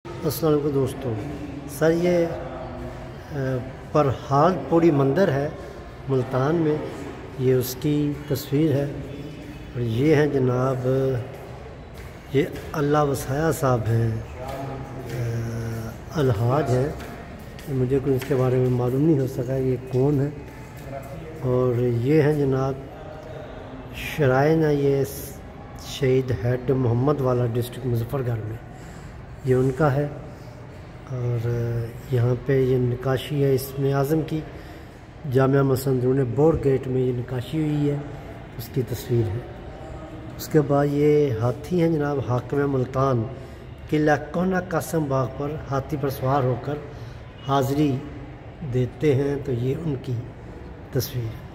अस्सलाम वालेकुम दोस्तों। सर ये परहाल पूरी मंदिर है मुल्तान में, ये उसकी तस्वीर है। और ये हैं जनाब, ये अल्लाह वसाया साहब हैं, अलहाज हैं। मुझे कुछ इसके बारे में मालूम नहीं हो सका ये कौन है। और ये हैं जनाब शराइन है, ये शहीद हेड मोहम्मद वाला डिस्ट्रिक्ट मुजफ्फरगढ़ में, ये उनका है। और यहाँ पे ये नक्काशी है इसमें आज़म की, जामिया मस्जिद अंदरूनी बोर गेट में ये नक्काशी हुई है, उसकी तस्वीर है। उसके बाद ये हाथी हैं जनाब, हाकिम मुल्तान किला कोना कासम बाग पर हाथी पर सवार होकर हाज़री देते हैं, तो ये उनकी तस्वीर है।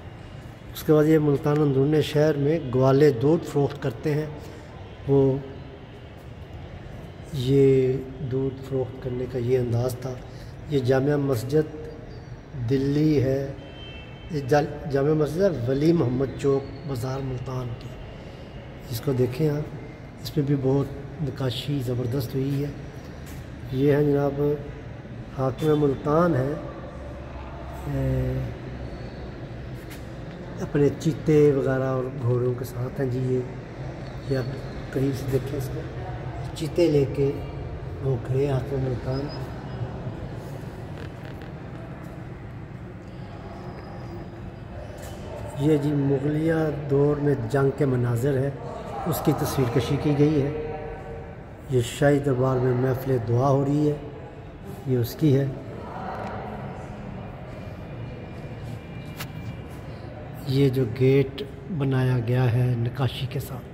उसके बाद ये मुल्तान अंदरूनी शहर में ग्वाले दूध फ़रोख्त करते हैं, वो ये दूध फ़रोख्त करने का ये अंदाज़ था। ये जामिया मस्जिद दिल्ली है, ये जामिया मस्जिद वली मोहम्मद चौक बाज़ार मुल्तान की, इसको देखें आप, इस पर भी बहुत नक्काशी ज़बरदस्त हुई है। ये है जनाब हाकिम मुल्तान है, अपने चीते वगैरह और घोड़ों के साथ हैं जी। ये आप करीब से देखें, इसको चीते लेके वो खड़े हाकिम मुल्तान। ये जी मुगलिया दौर में जंग के मनाज़िर है, उसकी तस्वीर कशी की गई है। ये शाही दरबार में महफ़िल दुआ हो रही है, ये उसकी है। ये जो गेट बनाया गया है नक्काशी के साथ।